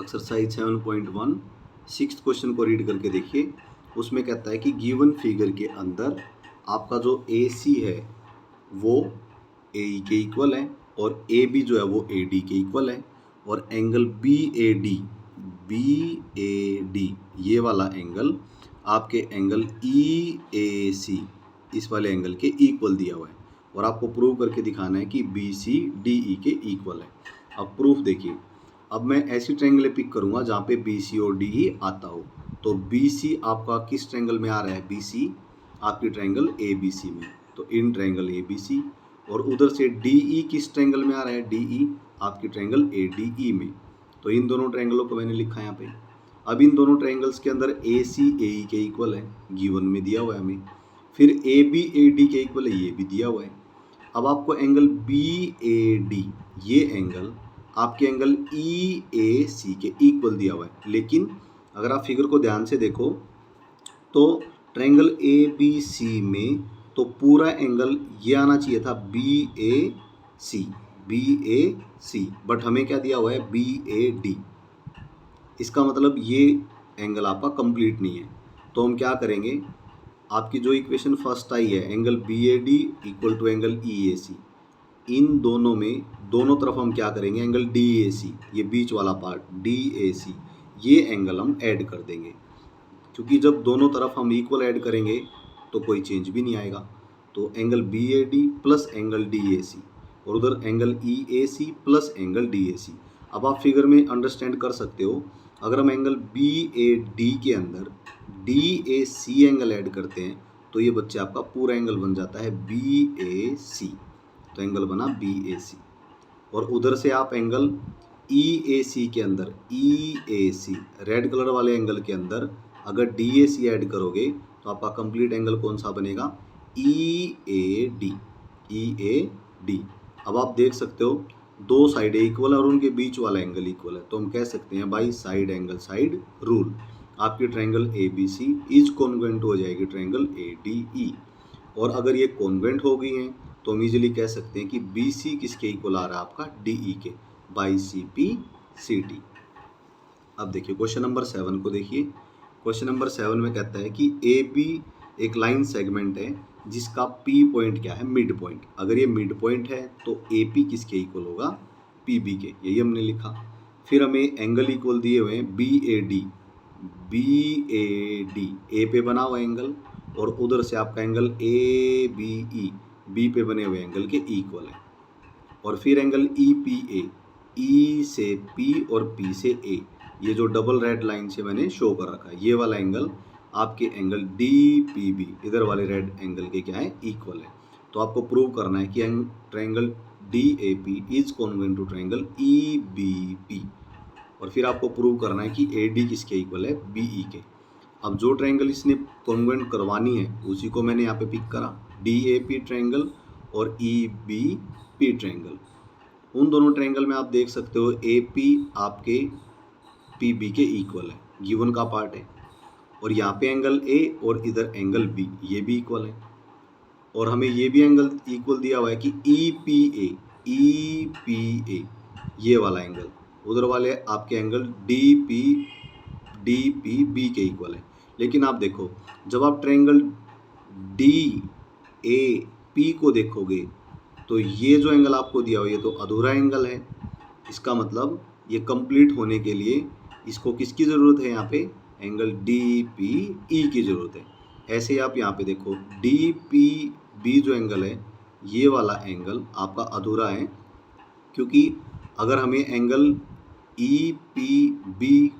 Exercise 7.1 sixth question को read करके देखिए। उसमें कहता है कि गिवन फिगर के अंदर आपका जो ए सी है वो ए ई के इक्वल है और ए बी जो है वो ए डी के इक्वल है और एंगल बी ए डी ये वाला एंगल आपके एंगल ई ए सी इस वाले एंगल के इक्वल दिया हुआ है और आपको प्रूव करके दिखाना है कि बी सी डी ई के इक्वल है। अब प्रूफ देखिए। अब मैं ऐसी ट्रायंगल पिक करूंगा जहाँ पे बी सी और डी ही आता हो। तो बी सी आपका किस ट्रायंगल में आ रहा है? बी सी आपकी ट्रायंगल ए बी सी में, तो इन ट्रायंगल ए बी सी। और उधर से डी ई किस ट्रायंगल में आ रहा है? डी ई आपकी ट्रायंगल ए डी ई में। तो इन दोनों ट्रायंगलों को मैंने लिखा है यहाँ पे। अब इन दोनों ट्रायंगल्स के अंदर ए सी ए ई के इक्वल है, गिवन में दिया हुआ है हमें। फिर ए बी ए डी के इक्वल है, ये भी दिया हुआ है। अब आपको एंगल बी ए डी ये एंगल आपके एंगल ई ए सी के इक्वल दिया हुआ है। लेकिन अगर आप फिगर को ध्यान से देखो तो ट्रायंगल ए बी सी में तो पूरा एंगल ये आना चाहिए था बी ए सी, बट हमें क्या दिया हुआ है? B A D. इसका मतलब ये एंगल आपका कंप्लीट नहीं है। तो हम क्या करेंगे, आपकी जो इक्वेशन फर्स्ट आई है angle B A D equal to angle E A C, इन दोनों में दोनों तरफ हम क्या करेंगे? एंगल डी ए सी, ये बीच वाला पार्ट डी ए सी, ये एंगल हम ऐड कर देंगे। क्योंकि जब दोनों तरफ हम इक्वल ऐड करेंगे तो कोई चेंज भी नहीं आएगा। तो angle B A D plus angle D A C और उधर angle E A C plus angle D A C. अब आप फिगर में अंडरस्टैंड कर सकते हो, अगर हम एंगल बी ए डी के अंदर D A C angle add करते हैं तो ये बच्चे आपका पूरा एंगल बन जाता है बी ए सी। तो एंगल बना बी ए सी। और उधर से आप एंगल ई ए सी के अंदर ई ए सी रेड कलर वाले एंगल के अंदर अगर डी ए सी ऐड करोगे तो आपका कंप्लीट एंगल कौन सा बनेगा? ई ए डी। अब आप देख सकते हो दो साइड इक्वल है और उनके बीच वाला एंगल इक्वल है, तो हम कह सकते हैं by side angle side rule आपकी triangle A B C is congruent हो जाएगी ट्रायंगल ए डी ई। और अगर ये कॉन्वेंट हो गई हैं तो हम इजीली कह सकते हैं कि बी सी किसके इक्वल आ रहा है? आपका डी ई के, by C P C T. अब देखिए क्वेश्चन नंबर 7 को देखिए। क्वेश्चन नंबर 7 में कहता है कि ए बी एक लाइन सेगमेंट है जिसका पी पॉइंट क्या है? Mid point. अगर ये मिड पॉइंट है तो ए पी किसके इक्वल होगा? पी बी के, यही हमने लिखा। फिर हमें एंगल इक्वल दिए हुए हैं बी ए डी ए पे बना हुआ एंगल और उधर से आपका angle A B E B पे बने हुए एंगल के इक्वल है। और फिर एंगल ई पी ए, ई से पी और पी से ए, ये जो डबल रेड लाइन से मैंने शो कर रखा है, ये वाला एंगल आपके एंगल डी पी बी इधर वाले रेड एंगल के क्या है? इक्वल है। तो आपको प्रूव करना है कि triangle D A P is congruent to triangle E B P. और फिर आपको प्रूव करना है कि ए डी किसके इक्वल है? बी ई के। अब जो ट्रायंगल इसने कॉन्वेंट करवानी है उसी को मैंने यहाँ पे पिक करा, डी ए पी ट्रायंगल और ई बी पी ट्रायंगल। उन दोनों ट्रायंगल में आप देख सकते हो ए पी आपके पी बी के इक्वल है, गिवन का पार्ट है। और यहाँ पे एंगल ए और इधर एंगल बी ये भी इक्वल है। और हमें ये भी एंगल इक्वल दिया हुआ है कि ई पी ए ये वाला एंगल उधर वाले आपके एंगल डी पी बी के इक्वल है। लेकिन आप देखो जब आप ट्रायंगल डी ए पी को देखोगे तो ये जो एंगल आपको दिया हुआ है ये तो अधूरा एंगल है। इसका मतलब ये कंप्लीट होने के लिए इसको किसकी ज़रूरत है? यहाँ पे एंगल डी पी ई की ज़रूरत है। ऐसे ही आप यहाँ पे देखो डी पी बी जो एंगल है ये वाला एंगल आपका अधूरा है, क्योंकि अगर हमें एंगल ई पी बी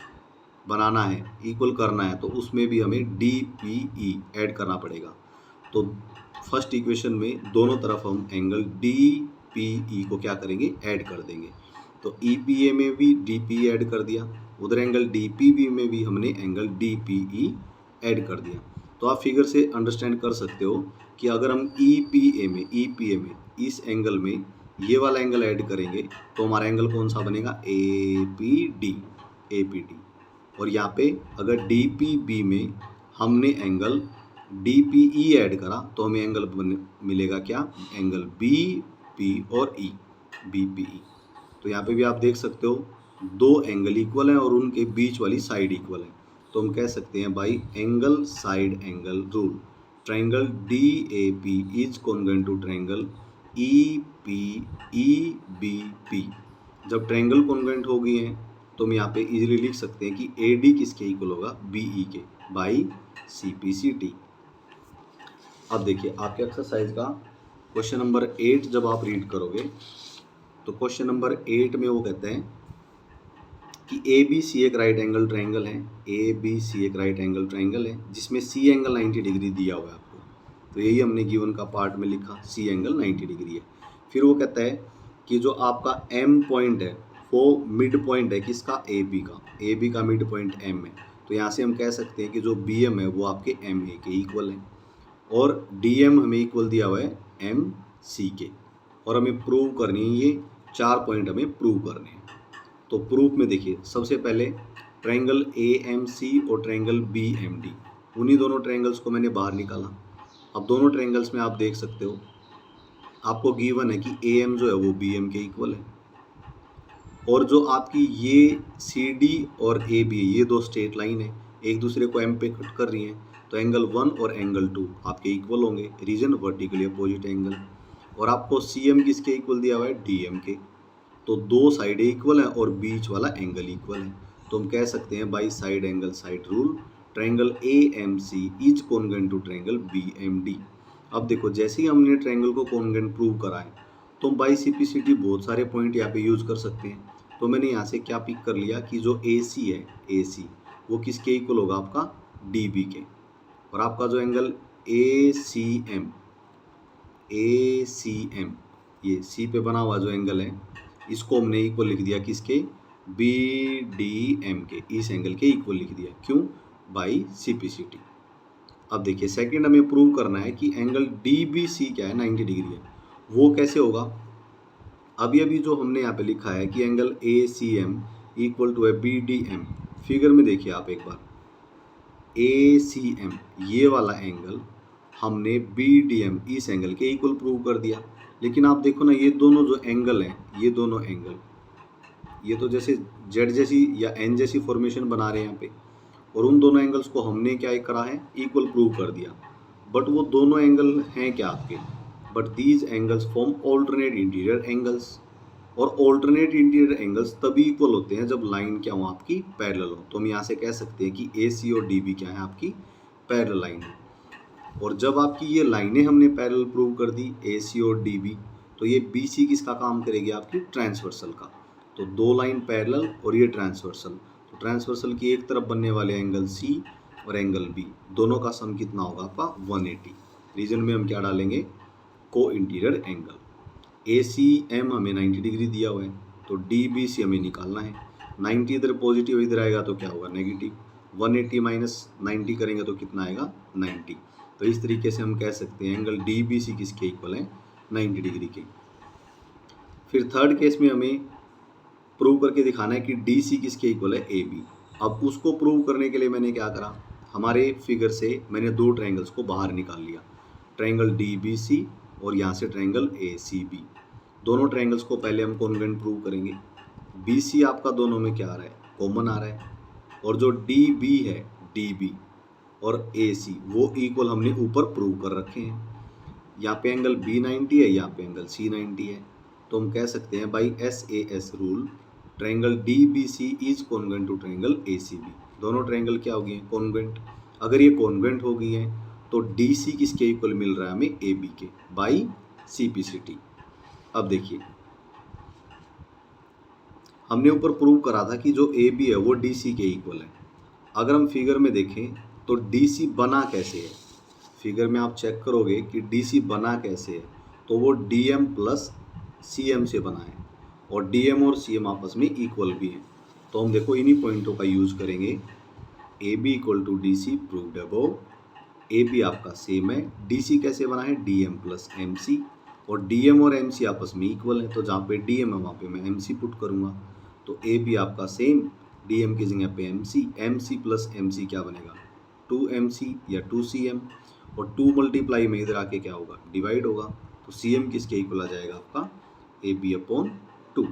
बनाना है, इक्वल करना है, तो उसमें भी हमें डी पी ई ऐड करना पड़ेगा। तो फर्स्ट इक्वेशन में दोनों तरफ हम एंगल डी पी ई को क्या करेंगे? ऐड कर देंगे। तो ई पी ए में भी डी पी ऐड कर दिया, उधर एंगल डी पी बी में भी हमने angle D P E add कर दिया। तो आप फिगर से अंडरस्टैंड कर सकते हो कि अगर हम ई पी ए में इस एंगल में ये वाला एंगल ऐड करेंगे तो हमारा एंगल कौन सा बनेगा? A P D. और यहाँ पे अगर डी पी बी में हमने angle D P E add करा तो हमें एंगल मिलेगा क्या? एंगल बी पी और ई, बी पी ई। तो यहाँ पे भी आप देख सकते हो दो एंगल इक्वल हैं और उनके बीच वाली साइड इक्वल है, तो हम कह सकते हैं by angle side angle rule triangle DAP is congruent to triangle EPEBP। जब ट्रायंगल कॉन्ग्रुएंट हो गई हैं तो हम यहाँ पे इजीली लिख सकते हैं कि AD किसके इक्वल होगा, BE के, बाई CPCT। अब देखिए आपके एक्सरसाइज का क्वेश्चन नंबर 8 जब आप रीड करोगे तो क्वेश्चन नंबर 8 में वो कहते हैं कि ABC एक राइट एंगल ट्रायंगल है, ABC एक राइट एंगल ट्रायंगल है जिसमें C एंगल 90 डिग्री दिया हुआ है आपको, तो यही हमने गिवन का पार्ट में लिखा, C एंगल 90 डिग्री है। फिर वो कहता है कि जो आपका M पॉइंट है वो मिड पॉइंट है किसका, AB का मिड पॉइंट M है, तो यहाँ से हम कह सकते हैं कि जो BM है वो आपके MA के इक्वल है और DM हमें इक्वल दिया हुआ है MC के, और हमें प्रूव करनी है ये 4 पॉइंट हमें प्रूव करने हैं। तो प्रूफ में देखिए सबसे पहले ट्रायंगल AMC और ट्रायंगल BMD, उन्हीं दोनों ट्रायंगल्स को मैंने बाहर निकाला। अब दोनों ट्रायंगल्स में आप देख सकते हो आपको गिवन है कि AM जो है वो BM के इक्वल है, और जो आपकी ये CD और AB ये दो स्ट्रेट लाइन है एक दूसरे को M पे कट कर रही हैं, तो एंगल 1 और एंगल 2 आपके इक्वल होंगे, रीजन वर्टिकली अपोजिट एंगल, और आपको CM किसके इक्वल दिया हुआ है, DM के, तो दो साइड इक्वल हैं और बीच वाला एंगल इक्वल है, तो हम कह सकते हैं by side angle side rule triangle AMC is congruent to triangle BMD। अब देखो जैसे ही हमने ट्रायंगल को कॉन्ग्रुएंट प्रूव करा है तो हम बाई CPCT बहुत सारे पॉइंट यहाँ पे यूज कर सकते हैं। तो मैंने यहाँ से क्या पिक कर लिया कि जो AC है, AC वो किसके इक्वल होगा, आपका DB के, और आपका जो एंगल ACM ये C पे बना हुआ जो एंगल है इसको हमने इक्वल लिख दिया किसके, BDM के, इस एंगल के इक्वल लिख दिया, क्यों, बाई CPCT। अब देखिए सेकंड हमें प्रूव करना है कि एंगल DBC क्या है, 90 डिग्री है, वो कैसे होगा। अभी अभी जो हमने यहाँ पे लिखा है कि एंगल ACM इक्वल टू है BDM, फिगर में देखिए आप एक बार, ACM ये वाला एंगल हमने BDM इस एंगल के इक्वल प्रूव कर दिया, लेकिन आप देखो ना ये दोनों जो एंगल हैं, ये दोनों एंगल ये तो जैसे जेड जैसी या एन जैसी फॉर्मेशन बना रहे हैं यहाँ पे, और उन दोनों एंगल्स को हमने क्या करा है, इक्वल प्रूव कर दिया, बट वो दोनों एंगल हैं क्या आपके, but these angles form alternate interior angles, और ऑल्टरनेट इंटीरियर एंगल्स तभी इक्वल होते हैं जब लाइन क्या हो आपकी, पैरेलल हो। तो हम यहाँ से कह सकते हैं कि AC और DB क्या है, आपकी पैरेलल लाइन है, और जब आपकी ये लाइनें हमने पैरेलल प्रूव कर दी AC और DB, तो ये BC किसका काम करेगी, आपकी ट्रांसवर्सल का, तो दो लाइन पैरेलल और ये ट्रांसवर्सल, तो ट्रांसवर्सल की एक तरफ बनने वाले एंगल C और एंगल B दोनों का सम कितना होगा, आपका 180। रीजन में हम क्या डालेंगे, को इंटीरियर एंगल, ACM हमें 90 डिग्री दिया हुआ है, तो DBC हमें निकालना है, 90 इधर पॉजिटिव इधर आएगा तो क्या होगा, नेगेटिव, 180 माइनस 90 करेंगे तो कितना आएगा, 90। तो इस तरीके से हम कह सकते हैं एंगल DBC किसके इक्वल है, 90 डिग्री के। फिर थर्ड केस में हमें प्रूव करके दिखाना है कि DC किसके इक्वल है, AB। अब उसको प्रूव करने के लिए मैंने क्या करा, हमारे फिगर से मैंने दो ट्रायंगल्स को बाहर निकाल लिया, ट्रायंगल DBC और यहाँ से ट्रायंगल ACB, दोनों ट्रायंगल्स को पहले हम कॉन्ग्रुएंट प्रूव करेंगे। BC आपका दोनों में क्या आ रहा है, कॉमन आ रहा है, और जो DB है, DB और AC वो इक्वल हमने ऊपर प्रूव कर रखे हैं, यहाँ पे एंगल B90 है, यहाँ पे एंगल C90 है, तो हम कह सकते हैं by SAS rule triangle DBC is congruent to triangle ACB। दोनों ट्रायंगल क्या हो गए हैं, कॉन्ग्रुएंट। अगर ये कॉन्ग्रुएंट हो गई है तो DC किसके इक्वल मिल रहा है हमें, AB के, बाई CPCT। अब देखिए हमने ऊपर प्रूव करा था कि जो AB है वो DC के इक्वल है। अगर हम फिगर में देखें तो DC बना कैसे है, फिगर में आप चेक करोगे कि DC बना कैसे है, तो वो DM प्लस CM से बना है, और DM और CM आपस में इक्वल भी है, तो हम देखो इन्हीं पॉइंटों का यूज करेंगे, AB equal to DC proved above, AB आपका सेम है, DC कैसे बना है, DM प्लस MC, और DM और MC आपस में इक्वल है, तो जहाँ पे DM है वहाँ पे मैं MC पुट करूँगा, तो AB आपका सेम, DM की जगह पे MC प्लस MC क्या बनेगा, 2MC या 2CM, और 2 मल्टीप्लाई में इधर आके क्या होगा, डिवाइड होगा, तो CM किसके इक्वल आ जाएगा आपका, AB अपॉन 2।